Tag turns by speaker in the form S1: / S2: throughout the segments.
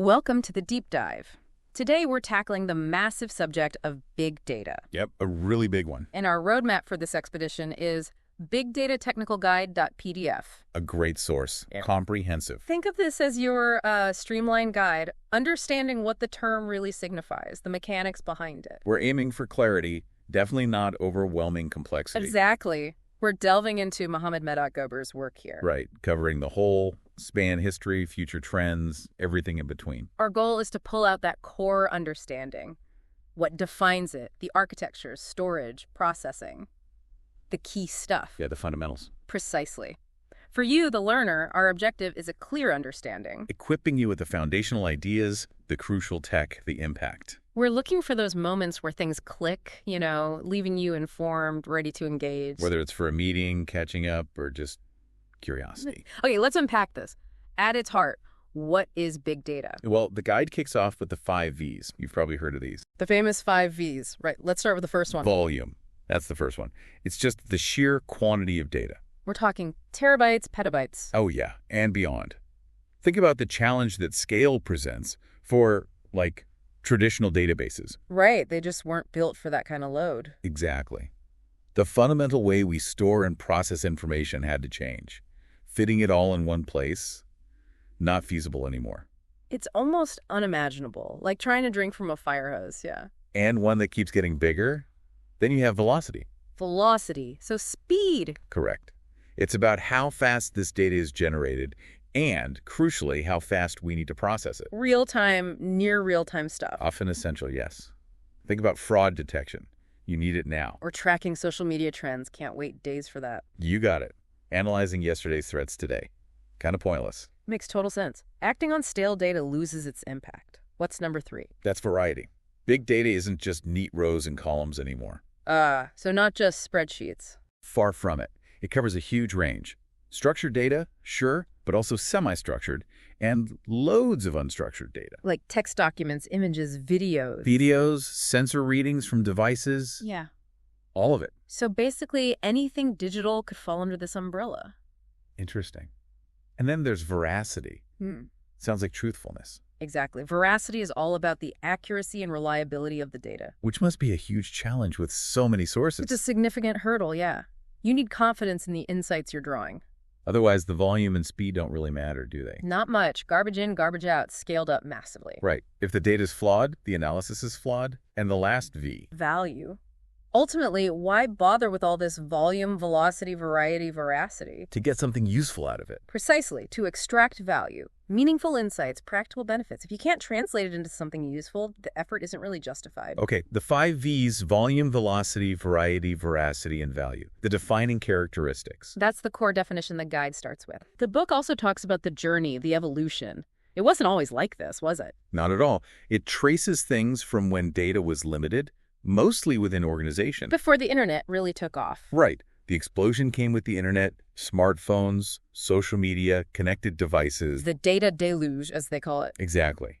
S1: Welcome to the Deep Dive. Today we're tackling the massive subject of big data.
S2: Yep, a really big one.
S1: And our roadmap for this expedition is bigdatatechnicalguide.pdf.
S2: A great source.
S1: Yeah.
S2: Comprehensive.
S1: Think of this as your streamlined guide, understanding what the term really signifies, the mechanics behind it.
S2: We're aiming for clarity, definitely not overwhelming complexity.
S1: Exactly. We're delving into Mohammed Medat-Gober's work here.
S2: Right, covering the whole span history, future trends, everything in between.
S1: Our goal is to pull out that core understanding. What defines it, the architecture, storage, processing. The key stuff.
S2: Yeah, the fundamentals.
S1: Precisely. For you, the learner, our objective is a clear understanding.
S2: Equipping you with the foundational ideas, the crucial tech, the impact.
S1: We're looking for those moments where things click, leaving you informed, ready to engage.
S2: Whether it's for a meeting, catching up, or just curiosity.
S1: Okay, let's unpack this. At its heart, what is big data?
S2: Well, the guide kicks off with the 5 Vs. You've probably heard of these.
S1: The famous 5 Vs. Right, let's start with the first one.
S2: Volume. That's the first one. It's just the sheer quantity of data.
S1: We're talking terabytes, petabytes.
S2: Oh, yeah, and beyond. Think about the challenge that scale presents for, traditional databases.
S1: Right, they just weren't built for that kind of load.
S2: Exactly. The fundamental way we store and process information had to change. Fitting it all in one place, not feasible anymore.
S1: It's almost unimaginable, like trying to drink from a fire hose, yeah.
S2: And one that keeps getting bigger? Then you have velocity.
S1: Velocity, so speed.
S2: Correct. It's about how fast this data is generated and, crucially, how fast we need to process it.
S1: Real-time, near real-time stuff.
S2: Often essential, yes. Think about fraud detection. You need it now.
S1: Or tracking social media trends. Can't wait days for that.
S2: You got it. Analyzing yesterday's threats today. Kind of pointless.
S1: Makes total sense. Acting on stale data loses its impact. What's number 3?
S2: That's variety. Big data isn't just neat rows and columns anymore.
S1: So not just spreadsheets.
S2: Far from it. It covers a huge range. Structured data, sure, but also semi-structured, and loads of unstructured data.
S1: Like text documents, images, videos.
S2: Videos, sensor readings from devices.
S1: Yeah.
S2: All of it.
S1: So basically anything digital could fall under this umbrella.
S2: Interesting. And then there's veracity. Sounds like truthfulness.
S1: Exactly. Veracity is all about the accuracy and reliability of the data.
S2: Which must be a huge challenge with so many sources.
S1: It's a significant hurdle, yeah. You need confidence in the insights you're drawing.
S2: Otherwise, the volume and speed don't really matter, do they?
S1: Not much. Garbage in, garbage out, scaled up massively.
S2: Right. If the data's flawed, the analysis is flawed. And the last V.
S1: Value. Ultimately, why bother with all this volume, velocity, variety, veracity?
S2: To get something useful out of it.
S1: Precisely, to extract value. Meaningful insights, practical benefits. If you can't translate it into something useful, the effort isn't really justified.
S2: Okay, the 5 Vs, volume, velocity, variety, veracity, and value. The defining characteristics.
S1: That's the core definition the guide starts with. The book also talks about the journey, the evolution. It wasn't always like this, was it?
S2: Not at all. It traces things from when data was limited, mostly within organization.
S1: Before the internet really took off.
S2: Right. The explosion came with the internet, smartphones, social media, connected devices.
S1: The data deluge, as they call it.
S2: Exactly.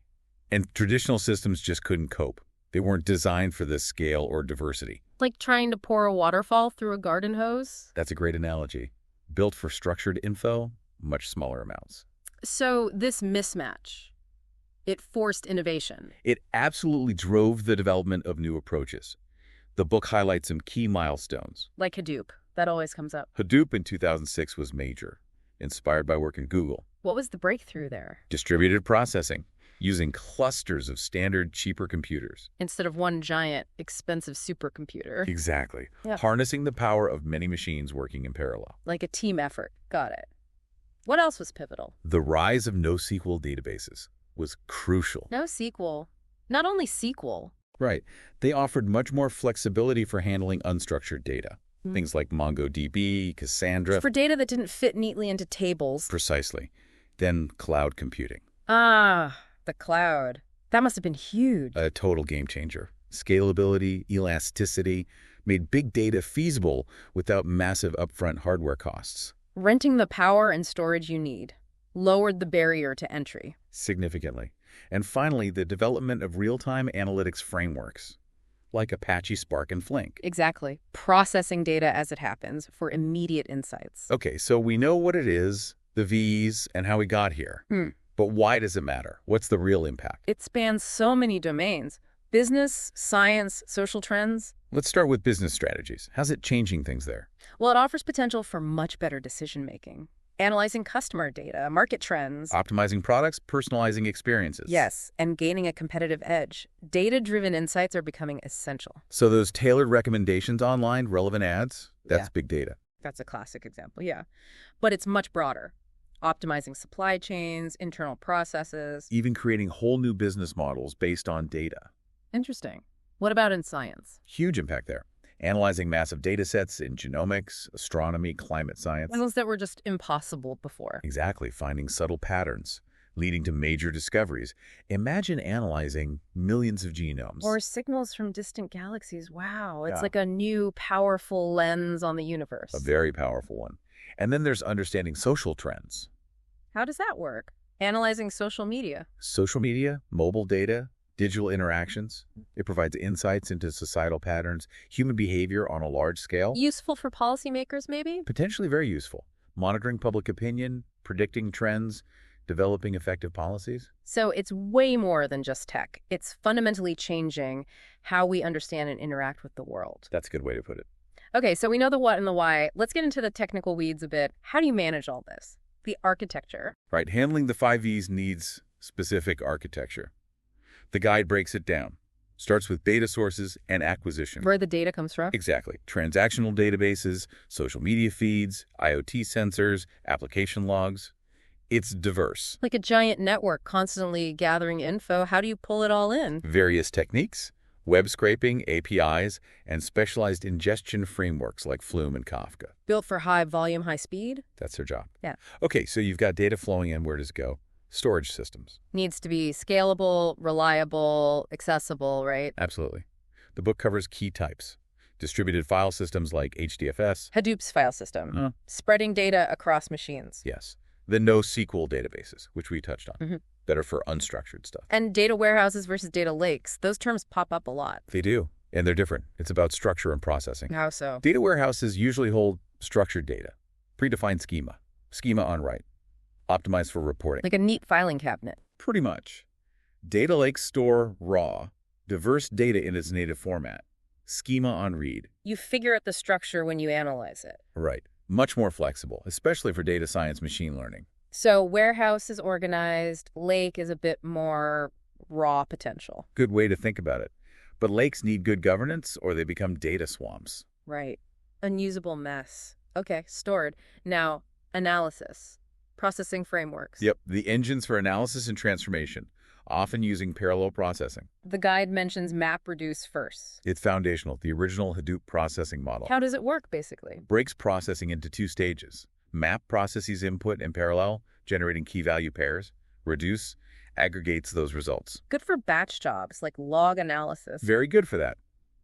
S2: And traditional systems just couldn't cope. They weren't designed for this scale or diversity.
S1: Like trying to pour a waterfall through a garden hose?
S2: That's a great analogy. Built for structured info, much smaller amounts.
S1: So this mismatch, it forced innovation.
S2: It absolutely drove the development of new approaches. The book highlights some key milestones.
S1: Like Hadoop. That always comes up.
S2: Hadoop in 2006 was major, inspired by work in Google.
S1: What was the breakthrough there?
S2: Distributed processing, using clusters of standard, cheaper computers.
S1: Instead of one giant, expensive supercomputer.
S2: Exactly.
S1: Yeah.
S2: Harnessing the power of many machines working in parallel.
S1: Like a team effort. Got it. What else was pivotal?
S2: The rise of NoSQL databases was crucial.
S1: NoSQL. Not only SQL.
S2: Right. They offered much more flexibility for handling unstructured data. Things like MongoDB, Cassandra.
S1: For data that didn't fit neatly into tables.
S2: Precisely. Then cloud computing.
S1: The cloud. That must have been huge.
S2: A total game changer. Scalability, elasticity, made big data feasible without massive upfront hardware costs.
S1: Renting the power and storage you need. Lowered the barrier to entry.
S2: Significantly. And finally, the development of real-time analytics frameworks, like Apache Spark and Flink.
S1: Exactly. Processing data as it happens for immediate insights.
S2: Okay, so we know what it is, the V's, and how we got here. But why does it matter? What's the real impact?
S1: It spans so many domains. Business, science, social trends.
S2: Let's start with business strategies. How's it changing things there?
S1: Well, it offers potential for much better decision-making. Analyzing customer data, market trends.
S2: Optimizing products, personalizing experiences.
S1: Yes, and gaining a competitive edge. Data-driven insights are becoming essential.
S2: So those tailored recommendations online, relevant ads, that's
S1: Yeah.
S2: big data.
S1: That's a classic example, yeah. But it's much broader. Optimizing supply chains, internal processes.
S2: Even creating whole new business models based on data.
S1: Interesting. What about in science?
S2: Huge impact there. Analyzing massive data sets in genomics, astronomy, climate science.
S1: Things that were just impossible before.
S2: Exactly, finding subtle patterns, leading to major discoveries. Imagine analyzing millions of genomes.
S1: Or signals from distant galaxies. Wow, it's
S2: Yeah.
S1: like a new, powerful lens on the universe.
S2: A very powerful one. And then there's understanding social trends.
S1: How does that work? Analyzing social media.
S2: Social media, mobile data, digital interactions. It provides insights into societal patterns, human behavior on a large scale.
S1: Useful for policymakers, maybe?
S2: Potentially very useful. Monitoring public opinion, predicting trends, developing effective policies.
S1: So it's way more than just tech. It's fundamentally changing how we understand and interact with the world.
S2: That's a good way to put it.
S1: Okay, so we know the what and the why. Let's get into the technical weeds a bit. How do you manage all this? The architecture.
S2: Right, handling the 5 V's needs specific architecture. The guide breaks it down. Starts with data sources and acquisition.
S1: Where the data comes from?
S2: Exactly. Transactional databases, social media feeds, IoT sensors, application logs. It's diverse.
S1: Like a giant network constantly gathering info. How do you pull it all in?
S2: Various techniques, web scraping, APIs, and specialized ingestion frameworks like Flume and Kafka.
S1: Built for high volume, high speed?
S2: That's their job.
S1: Yeah.
S2: Okay, so you've got data flowing in. Where does it go? Storage systems.
S1: Needs to be scalable, reliable, accessible, right?
S2: Absolutely. The book covers key types. Distributed file systems like HDFS.
S1: Hadoop's file system. Spreading data across machines.
S2: Yes. The NoSQL databases, which we touched on,
S1: Mhm.
S2: that are for unstructured stuff.
S1: And data warehouses versus data lakes. Those terms pop up a lot.
S2: They do, and they're different. It's about structure and processing.
S1: How so?
S2: Data warehouses usually hold structured data, predefined schema on write, optimized for reporting.
S1: Like a neat filing cabinet.
S2: Pretty much. Data lakes store raw, diverse data in its native format, schema on read.
S1: You figure out the structure when you analyze it.
S2: Right. Much more flexible, especially for data science machine learning.
S1: So warehouse is organized, lake is a bit more raw potential.
S2: Good way to think about it. But lakes need good governance or they become data swamps.
S1: Right. Unusable mess. Okay, stored. Now, analysis. Processing frameworks.
S2: Yep, the engines for analysis and transformation, often using parallel processing.
S1: The guide mentions MapReduce first.
S2: It's foundational, the original Hadoop processing model.
S1: How does it work, basically?
S2: Breaks processing into 2 stages. Map processes input in parallel, generating key value pairs. Reduce aggregates those results.
S1: Good for batch jobs, like log analysis.
S2: Very good for that.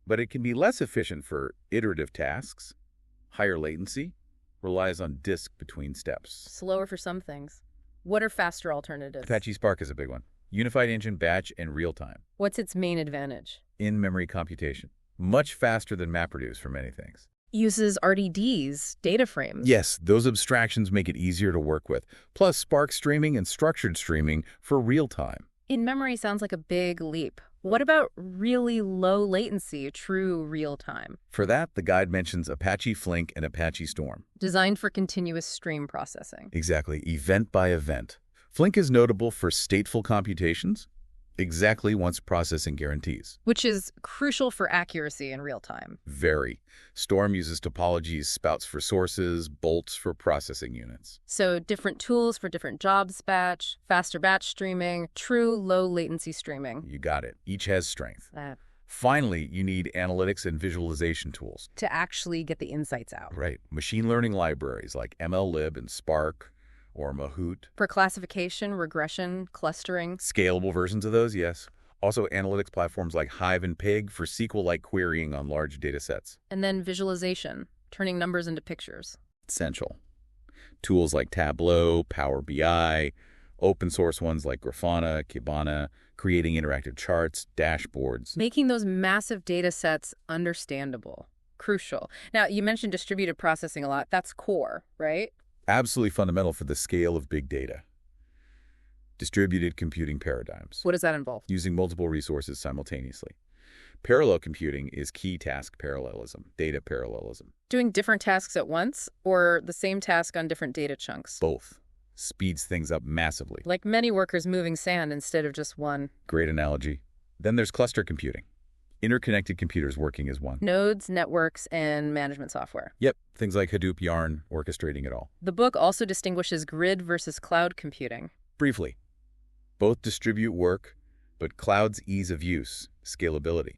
S2: But it can be less efficient for iterative tasks, higher latency, relies on disk between steps.
S1: Slower for some things. What are faster alternatives?
S2: Apache Spark is a big one. Unified engine, batch, and real-time.
S1: What's its main advantage?
S2: In-memory computation. Much faster than MapReduce for many things.
S1: Uses RDDs, data frames.
S2: Yes, those abstractions make it easier to work with. Plus Spark streaming and structured streaming for real-time.
S1: In-memory sounds like a big leap. What about really low latency, true real-time?
S2: For that, the guide mentions Apache Flink and Apache Storm.
S1: Designed for continuous stream processing.
S2: Exactly, event by event. Flink is notable for stateful computations, exactly once processing guarantees.
S1: Which is crucial for accuracy in real time.
S2: Very. Storm uses topologies, spouts for sources, bolts for processing units.
S1: So different tools for different jobs batch, faster batch streaming, true low latency streaming.
S2: You got it. Each has strength.
S1: That
S2: Finally, you need analytics and visualization tools.
S1: to actually get the insights out.
S2: Right. Machine learning libraries like MLlib and Spark or Mahout.
S1: For classification, regression, clustering.
S2: Scalable versions of those, yes. Also, analytics platforms like Hive and Pig for SQL-like querying on large data sets.
S1: And then visualization, turning numbers into pictures.
S2: Essential. Tools like Tableau, Power BI, open source ones like Grafana, Kibana, creating interactive charts, dashboards.
S1: Making those massive data sets understandable. Crucial. Now, you mentioned distributed processing a lot. That's core, right?
S2: Absolutely fundamental for the scale of big data. Distributed computing paradigms,
S1: What does that involve?
S2: using multiple resources simultaneously. Parallel computing is key task parallelism, data parallelism.
S1: Doing different tasks at once or the same task on different data chunks?
S2: Both. Speeds things up massively.
S1: Like many workers moving sand instead of just one.
S2: Great analogy. Then there's cluster computing. Interconnected computers working as one.
S1: Nodes, networks, and management software.
S2: Yep, things like Hadoop, Yarn, orchestrating it all.
S1: The book also distinguishes grid versus cloud computing.
S2: Briefly, both distribute work, but cloud's ease of use, scalability.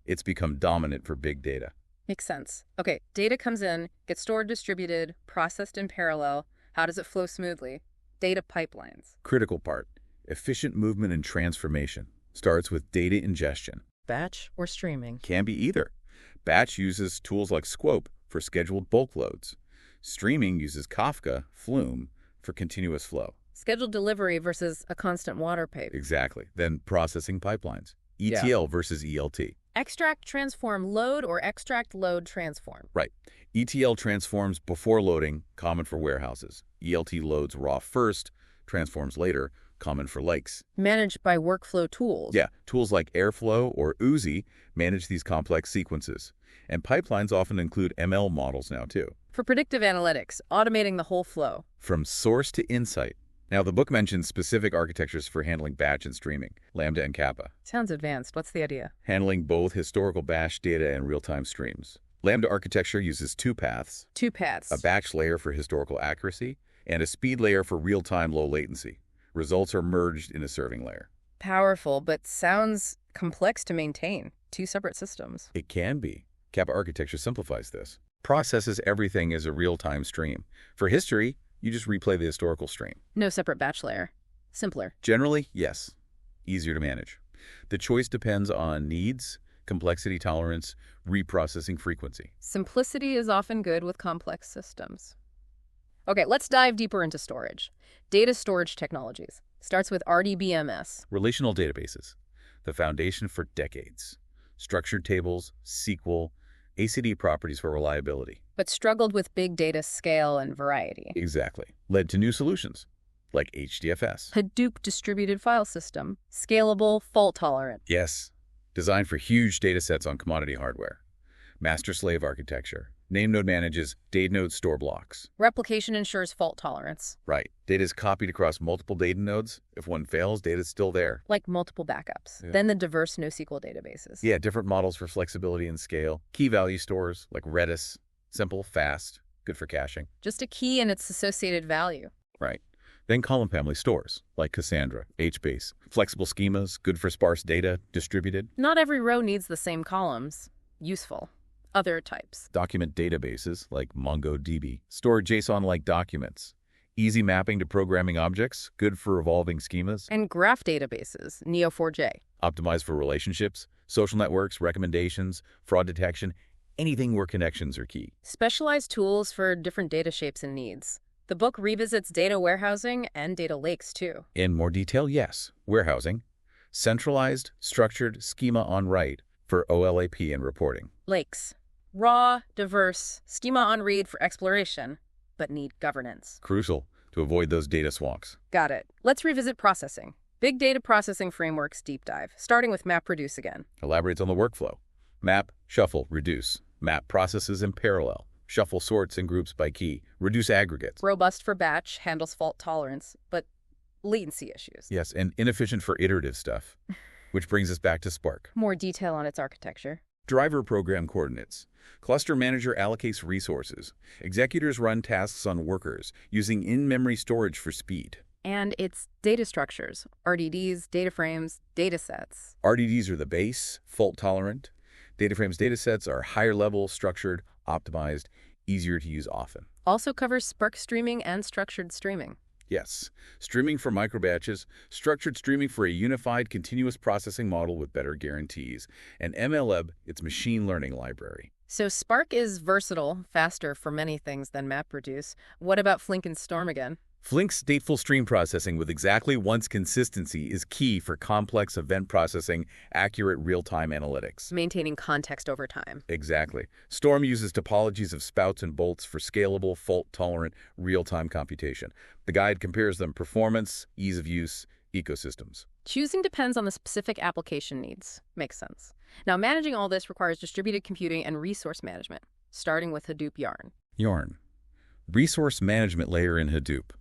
S2: It's become dominant for big data.
S1: Makes sense. Okay, data comes in, gets stored, distributed, processed in parallel. How does it flow smoothly? Data pipelines.
S2: Critical part, efficient movement and transformation. Starts with data ingestion.
S1: Batch or streaming?
S2: Can be either. Batch uses tools like Squope for scheduled bulk loads. Streaming uses Kafka, Flume, for continuous flow.
S1: Scheduled delivery versus a constant water pipe.
S2: Exactly. Then processing pipelines. ETL versus ELT.
S1: Extract, transform, load, or extract, load, transform.
S2: Right. ETL transforms before loading, common for warehouses. ELT loads raw first, transforms later, common for lakes.
S1: Managed by workflow tools.
S2: Yeah, tools like Airflow or Oozie manage these complex sequences. And pipelines often include ML models now, too.
S1: For predictive analytics, automating the whole flow.
S2: From source to insight. Now, the book mentions specific architectures for handling batch and streaming, Lambda and Kappa.
S1: Sounds advanced. What's the idea?
S2: Handling both historical batch data and real-time streams. Lambda architecture uses two paths.
S1: Two paths.
S2: A batch layer for historical accuracy and a speed layer for real-time low latency. Results are merged in a serving layer.
S1: Powerful, but sounds complex to maintain. Two separate systems.
S2: It can be. Kappa architecture simplifies this. Processes everything as a real-time stream. For history, you just replay the historical stream.
S1: No separate batch layer. Simpler.
S2: Generally, yes. Easier to manage. The choice depends on needs, complexity tolerance, reprocessing frequency.
S1: Simplicity is often good with complex systems. Okay, let's dive deeper into storage. Data storage technologies. Starts with RDBMS.
S2: Relational databases, the foundation for decades. Structured tables, SQL, ACD properties for reliability.
S1: But struggled with big data scale and variety.
S2: Exactly. Led to new solutions, like HDFS.
S1: Hadoop distributed file system. Scalable, fault-tolerant.
S2: Yes. Designed for huge data sets on commodity hardware. Master-slave architecture. Named-node manages data-node store blocks.
S1: Replication ensures fault tolerance.
S2: Right. Data is copied across multiple data nodes. If one fails, data is still there.
S1: Like multiple backups.
S2: Yeah.
S1: Then the diverse NoSQL databases.
S2: Yeah, different models for flexibility and scale. Key value stores like Redis. Simple, fast, good for caching.
S1: Just a key and its associated value.
S2: Right. Then column family stores like Cassandra, HBase. Flexible schemas, good for sparse data, distributed.
S1: Not every row needs the same columns. Useful. Other types.
S2: Document databases like MongoDB. Store JSON-like documents. Easy mapping to programming objects, good for evolving schemas.
S1: And graph databases, Neo4j.
S2: Optimized for relationships, social networks, recommendations, fraud detection, anything where connections are key.
S1: Specialized tools for different data shapes and needs. The book revisits data warehousing and data lakes, too.
S2: In more detail, yes. Warehousing. Centralized, structured schema on write for OLAP and reporting.
S1: Lakes. Raw, diverse, schema on read for exploration, but need governance.
S2: Crucial to avoid those data swamps.
S1: Got it. Let's revisit processing. Big data processing frameworks deep dive, starting with MapReduce again.
S2: Elaborates on the workflow. Map, shuffle, reduce. Map processes in parallel. Shuffle sorts and groups by key. Reduce aggregates.
S1: Robust for batch, handles fault tolerance, but latency issues.
S2: Yes, and inefficient for iterative stuff. Which brings us back to Spark.
S1: More detail on its architecture.
S2: Driver program coordinates. Cluster manager allocates resources. Executors run tasks on workers, using in-memory storage for speed.
S1: And its data structures, RDDs, data frames, data sets.
S2: RDDs are the base, fault-tolerant. Data frames datasets are higher level, structured, optimized, easier to use often.
S1: Also covers Spark streaming and structured streaming.
S2: Yes, streaming for microbatches, structured streaming for a unified continuous processing model with better guarantees, and MLab, its machine learning library.
S1: So Spark is versatile, faster for many things than MapReduce. What about Flink and Storm again?
S2: Flink's stateful stream processing with exactly once consistency is key for complex event processing, accurate real-time analytics.
S1: Maintaining context over time.
S2: Exactly. Storm uses topologies of spouts and bolts for scalable, fault-tolerant, real-time computation. The guide compares them performance, ease of use, ecosystems.
S1: Choosing depends on the specific application needs. Makes sense. Now, managing all this requires distributed computing and resource management, starting with Hadoop Yarn.
S2: Yarn. Resource management layer in Hadoop.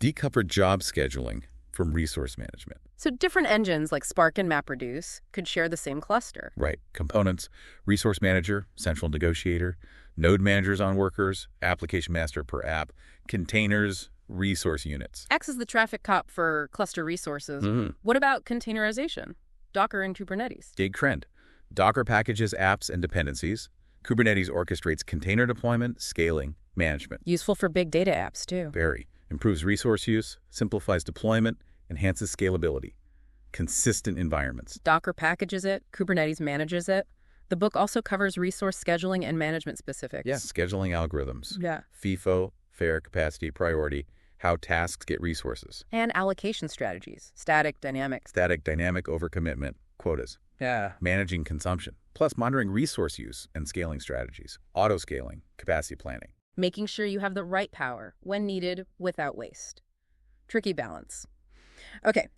S2: Decoupled job scheduling from resource management.
S1: So different engines like Spark and MapReduce could share the same cluster.
S2: Right. Components, resource manager, central negotiator, node managers on workers, application master per app, containers, resource units.
S1: Acts as the traffic cop for cluster resources. What about containerization? Docker and Kubernetes.
S2: Big trend. Docker packages apps and dependencies. Kubernetes orchestrates container deployment, scaling, management.
S1: Useful for big data apps, too.
S2: Very. Improves resource use, simplifies deployment, enhances scalability. Consistent environments.
S1: Docker packages it, Kubernetes manages it. The book also covers resource scheduling and management specifics.
S2: Yeah, scheduling algorithms.
S1: Yeah.
S2: FIFO, fair, capacity, priority, how tasks get resources.
S1: And allocation strategies, static, dynamic.
S2: Static, dynamic, overcommitment, quotas.
S1: Yeah.
S2: Managing consumption, plus monitoring resource use and scaling strategies. Auto-scaling, capacity planning.
S1: Making sure you have the right power when needed without waste. Tricky balance. Okay,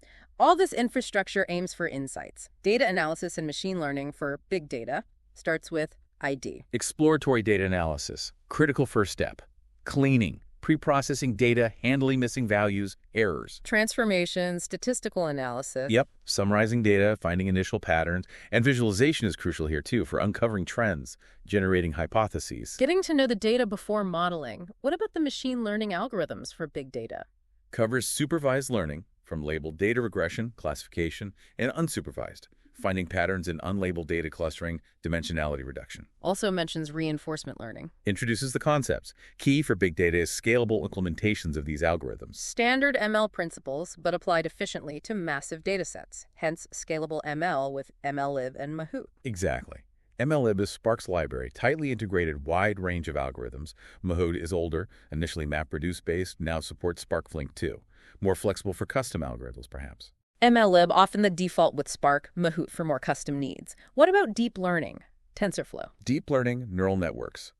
S1: all this infrastructure aims for insights. Data analysis and machine learning for big data starts with ID.
S2: Exploratory data analysis, critical first step. Cleaning, pre-processing data, handling missing values, errors.
S1: Transformation, statistical analysis.
S2: Yep, summarizing data, finding initial patterns, and visualization is crucial here too for uncovering trends, generating hypotheses.
S1: Getting to know the data before modeling. What about the machine learning algorithms for big data?
S2: Covers supervised learning from labeled data regression, classification, and unsupervised, finding patterns in unlabeled data clustering, dimensionality reduction.
S1: Also mentions reinforcement learning.
S2: Introduces the concepts. Key for big data is scalable implementations of these algorithms.
S1: Standard ML principles, but applied efficiently to massive datasets. Hence, scalable ML with MLlib and Mahout.
S2: Exactly. MLlib is Spark's library, tightly integrated wide range of algorithms. Mahout is older, initially MapReduce-based, now supports SparkFlink 2. More flexible for custom algorithms, perhaps.
S1: MLlib, often the default with Spark, Mahout for more custom needs. What about deep learning? TensorFlow.
S2: Deep learning neural networks.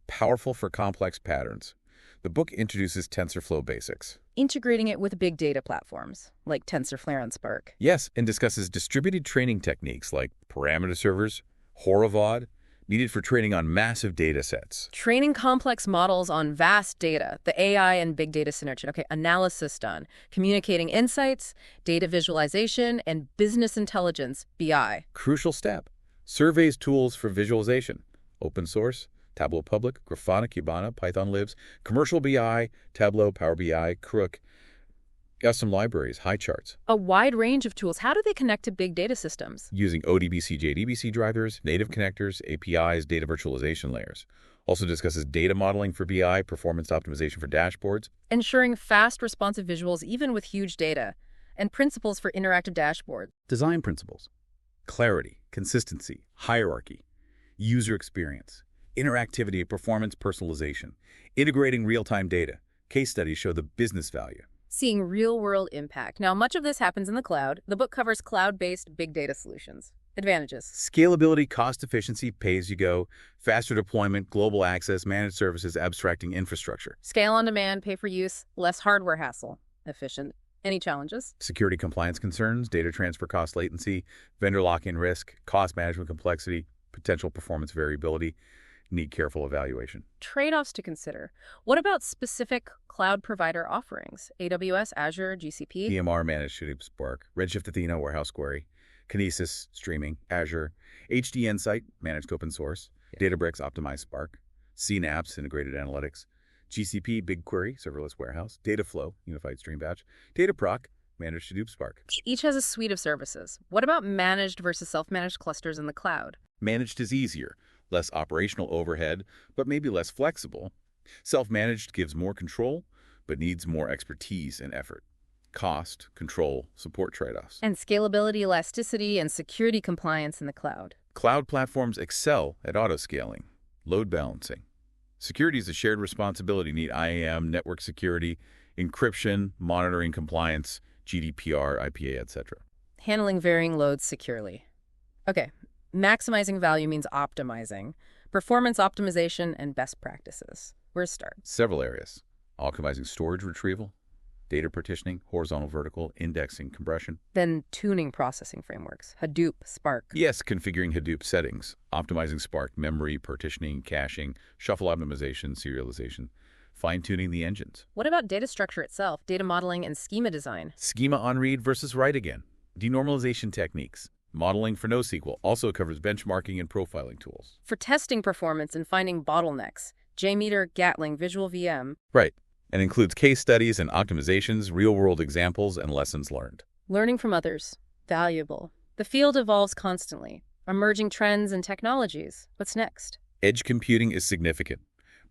S2: Powerful for complex patterns. The book introduces TensorFlow basics.
S1: Integrating it with big data platforms, like TensorFlare and Spark.
S2: Yes, and discusses distributed training techniques like parameter servers, Horovod, needed for training on massive data sets.
S1: Training complex models on vast data, the AI and big data synergy. Okay, analysis done. Communicating insights, data visualization, and business intelligence, BI.
S2: Crucial step. Surveys tools for visualization. Open source, Tableau Public, Grafana, Kibana, Python Libs, Commercial BI, Tableau, Power BI, Crook. Custom libraries, high charts.
S1: A wide range of tools. How do they connect to big data systems?
S2: Using ODBC, JDBC drivers, native connectors, APIs, data virtualization layers. Also discusses data modeling for BI, performance optimization for dashboards.
S1: Ensuring fast, responsive visuals even with huge data. And principles for interactive dashboards.
S2: Design principles. Clarity, consistency, hierarchy, user experience, interactivity, performance personalization, integrating real-time data. Case studies show the business value.
S1: Seeing real-world impact. Now, much of this happens in the cloud. The book covers cloud-based big data solutions. Advantages.
S2: Scalability, cost efficiency, pay-as-you-go, faster deployment, global access, managed services, abstracting infrastructure.
S1: Scale on demand, pay for use, less hardware hassle. Efficient. Any challenges?
S2: Security compliance concerns, data transfer cost latency, vendor lock-in risk, cost management complexity, potential performance variability. Need careful evaluation.
S1: Trade-offs to consider. What about specific cloud provider offerings? AWS, Azure, GCP?
S2: EMR managed Hadoop Spark, Redshift Athena warehouse query, Kinesis streaming, Azure, HD Insight managed open source, Databricks optimized Spark, CNAPS integrated analytics, GCP BigQuery serverless warehouse, Dataflow unified stream batch, Dataproc managed Hadoop Spark.
S1: Each has a suite of services. What about managed versus self-managed clusters in the cloud?
S2: Managed is easier. Less operational overhead, but maybe less flexible. Self-managed gives more control, but needs more expertise and effort. Cost, control, support trade-offs.
S1: And scalability, elasticity, and security compliance in the cloud.
S2: Cloud platforms excel at auto-scaling, load balancing. Security is a shared responsibility. Need IAM, network security, encryption, monitoring compliance, GDPR, IPA, etc.
S1: Handling varying loads securely. Okay. Maximizing value means optimizing. Performance optimization and best practices. Where's start?
S2: Several areas. Optimizing storage retrieval, data partitioning, horizontal, vertical, indexing, compression.
S1: Then tuning processing frameworks, Hadoop, Spark.
S2: Yes, configuring Hadoop settings, optimizing Spark, memory, partitioning, caching, shuffle optimization, serialization, fine-tuning the engines.
S1: What about data structure itself, data modeling and schema design?
S2: Schema on read versus write again. Denormalization techniques. Modeling for NoSQL also covers benchmarking and profiling tools.
S1: For testing performance and finding bottlenecks, JMeter, Gatling, Visual VM.
S2: Right. And includes case studies and optimizations, real-world examples, and lessons learned.
S1: Learning from others. Valuable. The field evolves constantly. Emerging trends and technologies. What's next?
S2: Edge computing is significant,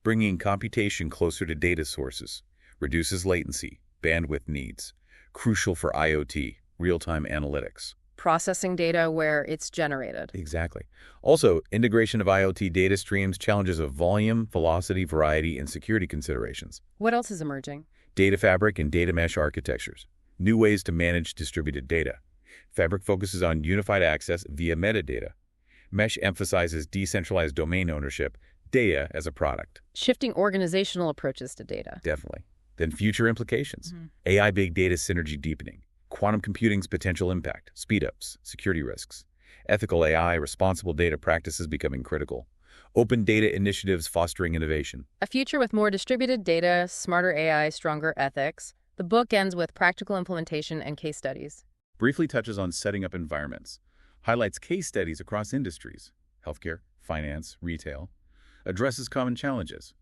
S2: bringing computation closer to data sources, reduces latency, bandwidth needs, crucial for IoT, real-time analytics.
S1: Processing data where it's generated.
S2: Exactly. Also, integration of IoT data streams, challenges of volume, velocity, variety, and security considerations.
S1: What else is emerging?
S2: Data fabric and data mesh architectures. New ways to manage distributed data. Fabric focuses on unified access via metadata. Mesh emphasizes decentralized domain ownership, data as a product.
S1: Shifting organizational approaches to data.
S2: Definitely. Then future implications. AI big data synergy deepening. Quantum computing's potential impact, speed-ups, security risks, ethical AI, responsible data practices becoming critical, open data initiatives fostering innovation.
S1: A future with more distributed data, smarter AI, stronger ethics. The book ends with practical implementation and case studies.
S2: Briefly touches on setting up environments, highlights case studies across industries, healthcare, finance, retail, addresses common challenges,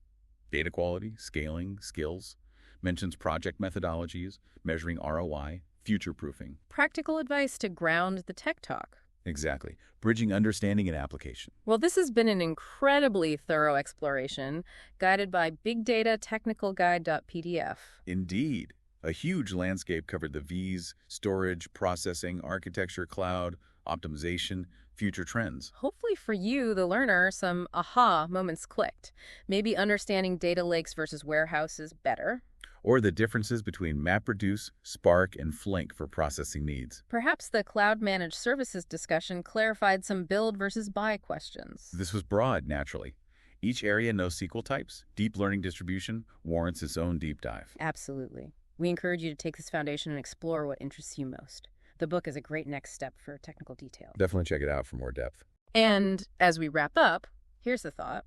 S2: data quality, scaling, skills, mentions project methodologies, measuring ROI, future-proofing.
S1: Practical advice to ground the tech talk.
S2: Exactly. Bridging understanding and application.
S1: Well, this has been an incredibly thorough exploration, guided by bigdatatechnicalguide.pdf.
S2: Indeed. A huge landscape covered the V's, storage, processing, architecture, cloud, optimization, future trends.
S1: Hopefully for you, the learner, some aha moments clicked. Maybe understanding data lakes versus warehouses better.
S2: Or the differences between MapReduce, Spark, and Flink for processing needs.
S1: Perhaps the cloud-managed services discussion clarified some build versus buy questions.
S2: This was broad, naturally. Each area NoSQL types, deep learning distribution, warrants its own deep dive.
S1: Absolutely. We encourage you to take this foundation and explore what interests you most. The book is a great next step for technical detail.
S2: Definitely check it out for more depth.
S1: And as we wrap up, here's the thought.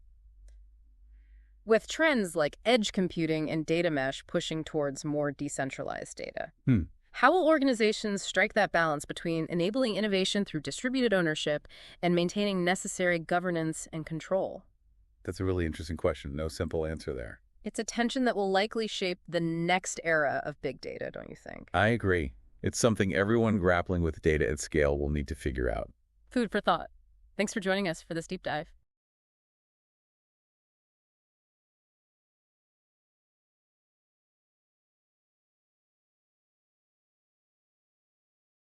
S1: With trends like edge computing and data mesh pushing towards more decentralized data, how will organizations strike that balance between enabling innovation through distributed ownership and maintaining necessary governance and control?
S2: That's a really interesting question. No simple answer there.
S1: It's a tension that will likely shape the next era of big data, don't you think?
S2: I agree. It's something everyone grappling with data at scale will need to figure out.
S1: Food for thought. Thanks for joining us for this deep dive.